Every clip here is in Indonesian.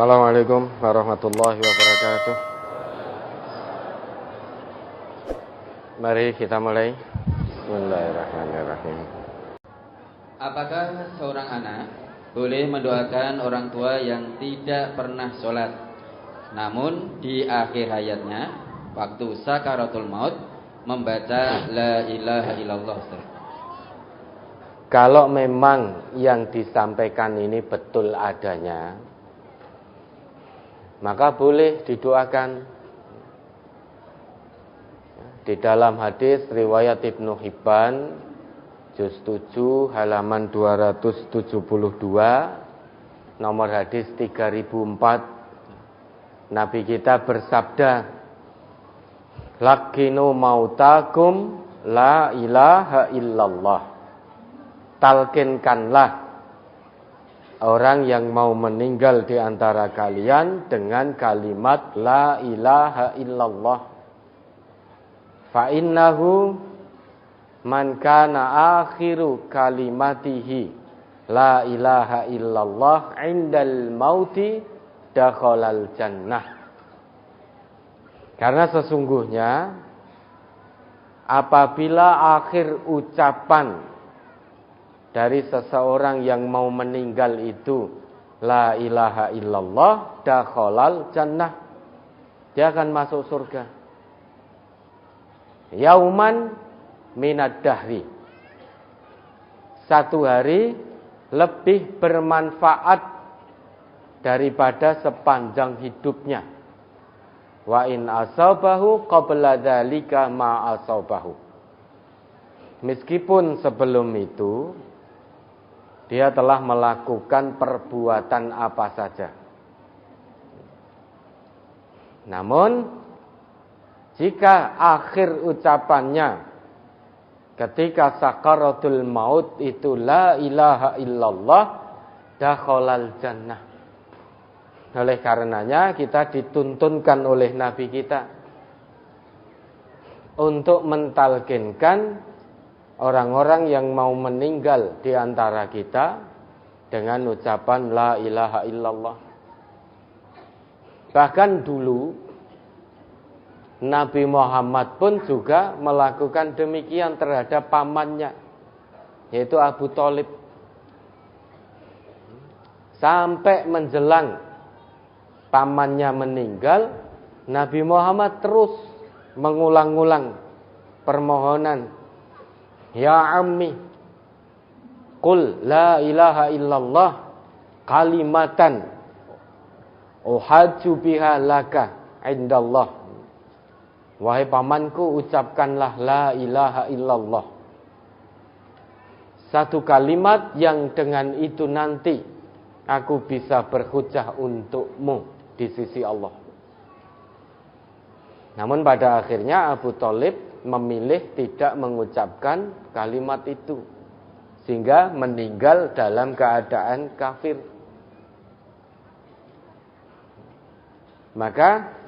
Assalamualaikum warahmatullahi wabarakatuh. Mari kita mulai. Bismillahirrahmanirrahim. Apakah seorang anak boleh mendoakan orang tua yang tidak pernah sholat, namun di akhir hayatnya, waktu sakaratul maut, membaca la ilaha illallah? Kalau memang yang disampaikan ini betul adanya, maka boleh didoakan. Di dalam hadis riwayat Ibnu Hibban juz 7 halaman 272, nomor hadis 3004, Nabi kita bersabda, "Lakinu mautakum la ilaha illallah." Talkinkanlah orang yang mau meninggal di antara kalian dengan kalimat la ilaha illallah. Fa innahu man kana akhiru kalimatihi la ilaha illallah indal mauti dakhalal jannah. Karena sesungguhnya apabila akhir ucapan dari seseorang yang mau meninggal itu la ilaha illallah dakhalal jannah, dia akan masuk surga. Yauman minad dahri, satu hari lebih bermanfaat daripada sepanjang hidupnya. Wa in asabahu qabla dzalika ma asabahu, meskipun sebelum itu dia telah melakukan perbuatan apa saja. Namun jika akhir ucapannya ketika sakaratul maut itu la ilaha illallah dakhalal jannah. Oleh karenanya kita dituntunkan oleh Nabi kita untuk mentalkinkan orang-orang yang mau meninggal di antara kita dengan ucapan la ilaha illallah. Bahkan dulu Nabi Muhammad pun juga melakukan demikian terhadap pamannya, yaitu Abu Thalib. Sampai menjelang pamannya meninggal, Nabi Muhammad terus mengulang-ulang permohonan, ya ammi, qul la ilaha illallah kalimatan uhajju biha laka indallah. Wahai pamanku, ucapkanlah la ilaha illallah, satu kalimat yang dengan itu nanti aku bisa berhujjah untukmu di sisi Allah. Namun pada akhirnya Abu Thalib memilih tidak mengucapkan kalimat itu, sehingga meninggal dalam keadaan kafir. Maka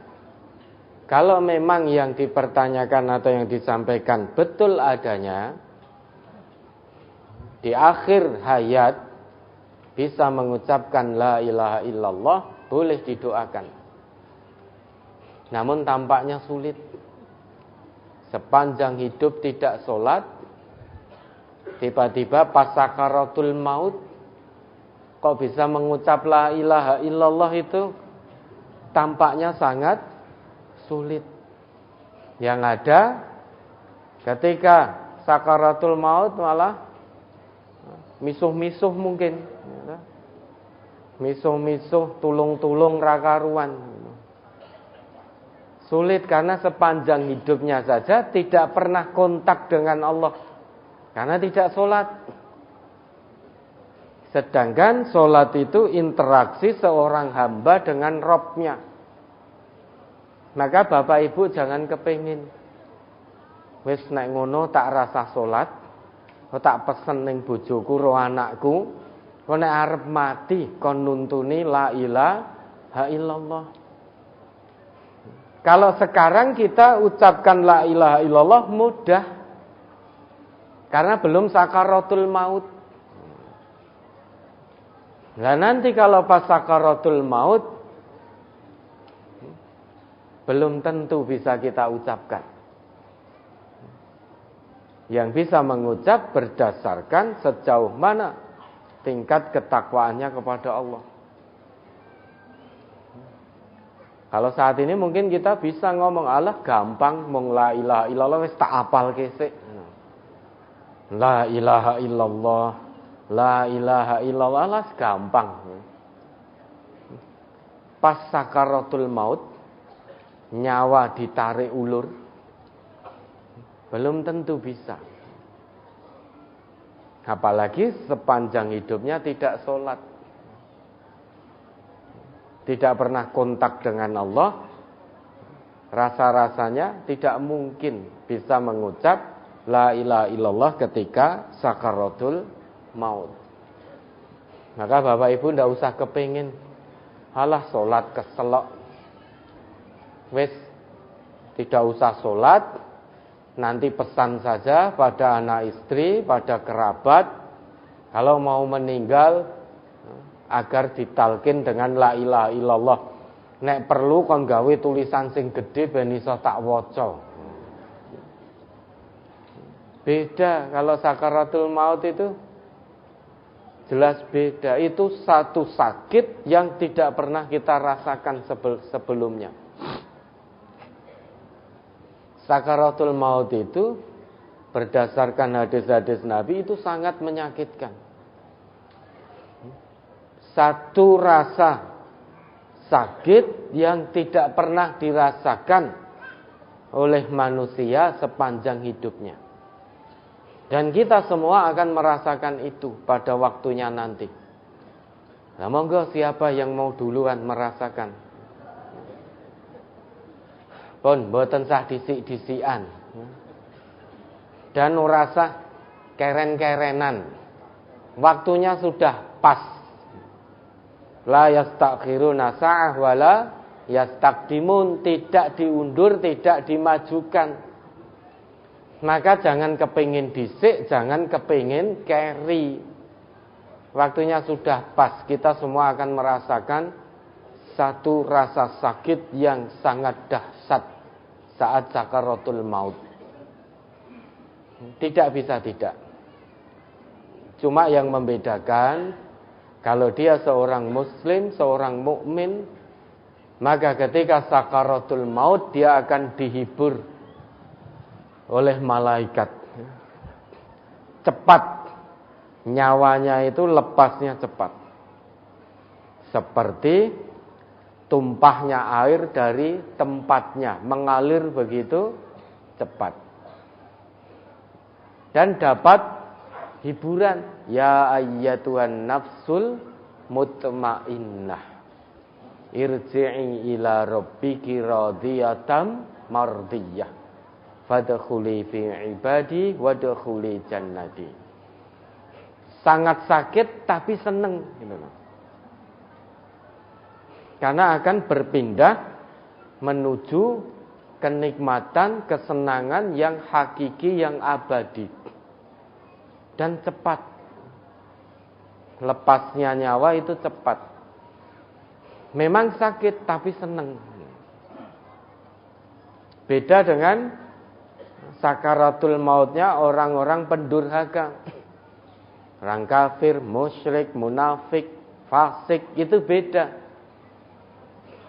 kalau memang yang dipertanyakan atau yang disampaikan betul adanya, di akhir hayat bisa mengucapkan la ilaha illallah, boleh didoakan. Namun tampaknya sulit. Sepanjang hidup tidak sholat, tiba-tiba pas sakaratul maut kok bisa mengucap la ilaha illallah, itu tampaknya sangat sulit. Yang ada ketika sakaratul maut malah misuh-misuh mungkin, misuh-misuh, tulung-tulung rakaruan. Sulit karena sepanjang hidupnya saja tidak pernah kontak dengan Allah karena tidak sholat. Sedangkan sholat itu interaksi seorang hamba dengan Rabb-nya. Maka bapak ibu jangan kepengin wis nek ngono tak rasa salat, tak pesen ning bojoku ro anakku, kok nek arep mati kon nuntuni la ilaha illallah. Kalau sekarang kita ucapkan la ilaha illallah mudah, karena belum sakaratul maut. Nah nanti kalau pas sakaratul maut belum tentu bisa kita ucapkan. Yang bisa mengucap berdasarkan sejauh mana tingkat ketakwaannya kepada Allah. Kalau saat ini mungkin kita bisa ngomong, Allah gampang mong la ilaha illallah wis tak apal kesik. La ilaha illallah, la ilaha illallah lah gampang. Pas sakaratul maut, nyawa ditarik ulur, belum tentu bisa. Apalagi sepanjang hidupnya tidak sholat, tidak pernah kontak dengan Allah, rasa-rasanya tidak mungkin bisa mengucap la ilaha illallah ketika sakaratul maut. Maka Bapak Ibu tidak usah kepingin, halah sholat keselok, wis tidak usah sholat, nanti pesan saja pada anak istri, pada kerabat, kalau mau meninggal agar ditalkin dengan la ilaha illallah. Nek perlu kon gawe tulisan sing gede ben iso tak waca. Beda kalau sakaratul maut itu jelas beda. Itu satu sakit yang tidak pernah kita rasakan sebelumnya. Sakaratul maut itu berdasarkan hadis-hadis Nabi itu sangat menyakitkan. Satu rasa sakit yang tidak pernah dirasakan oleh manusia sepanjang hidupnya. Dan kita semua akan merasakan itu pada waktunya nanti. Nah, monggo siapa yang mau duluan merasakan? Pun mboten sah disik-disikan. Dan nurasa keren-kerenan. Waktunya sudah pas. La yastakhiruna sa'ah wala yastaqdimun, tidak diundur, tidak dimajukan. Maka jangan kepingin disik, jangan kepingin carry. Waktunya sudah pas, kita semua akan merasakan satu rasa sakit yang sangat dahsyat saat sakaratul maut. Tidak bisa tidak. Cuma yang membedakan, kalau dia seorang muslim, seorang mukmin, maka ketika sakaratul maut dia akan dihibur oleh malaikat. Cepat nyawanya itu lepasnya cepat. Seperti tumpahnya air dari tempatnya, mengalir begitu cepat. Dan dapat hiburan, ya ayyatuhan nafsul mutmainnah, irji'i ila rabbiki radiyatan mardiyah. Fadkhuli fi ibadi wadkhuli jannati. Sangat sakit tapi seneng gitu loh. Karena akan berpindah menuju kenikmatan, kesenangan yang hakiki, yang abadi. Dan cepat. Lepasnya nyawa itu cepat. Memang sakit tapi seneng. Beda dengan sakaratul mautnya orang-orang pendurhaka. Orang kafir, musyrik, munafik, fasik, itu beda.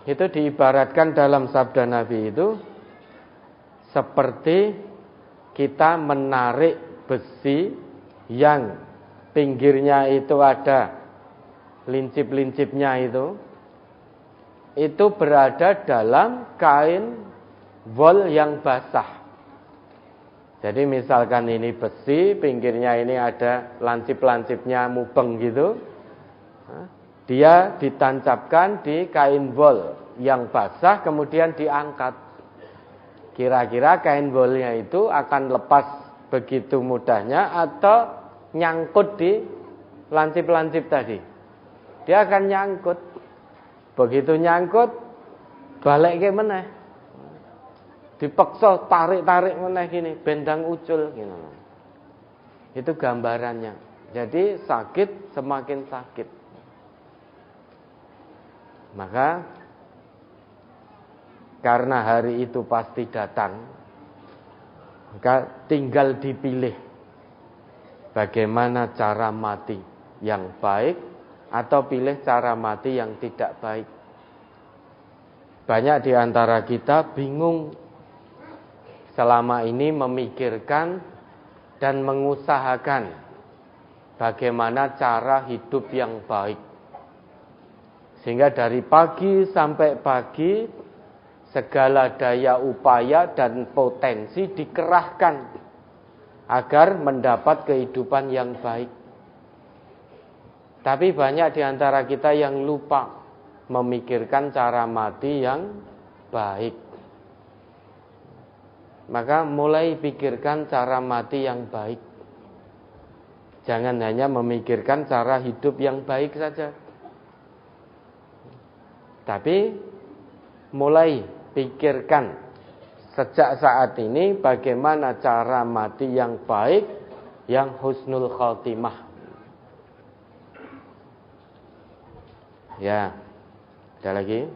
Itu diibaratkan dalam sabda Nabi itu seperti kita menarik besi yang pinggirnya itu ada lincip-lincipnya itu berada dalam kain wol yang basah. Jadi misalkan ini besi, pinggirnya ini ada lancip-lancipnya mubeng gitu. Dia ditancapkan di kain wol yang basah, kemudian diangkat. Kira-kira kain wolnya itu akan lepas begitu mudahnya atau nyangkut di lancip-lancip tadi. Dia akan nyangkut. Begitu nyangkut, balik ke mana? Dipaksa tarik-tarik meneh gini, bendang ucul gitu. Itu gambarannya. Jadi sakit semakin sakit. Maka karena hari itu pasti datang, maka tinggal dipilih bagaimana cara mati yang baik atau pilih cara mati yang tidak baik. Banyak di antara kita bingung selama ini memikirkan dan mengusahakan bagaimana cara hidup yang baik. Sehingga dari pagi sampai pagi segala daya upaya dan potensi dikerahkan agar mendapat kehidupan yang baik. Tapi banyak di antara kita yang lupa memikirkan cara mati yang baik. Maka mulai pikirkan cara mati yang baik. Jangan hanya memikirkan cara hidup yang baik saja. Tapi mulai pikirkan sejak saat ini bagaimana cara mati yang baik, yang husnul khotimah. Ya, ada lagi?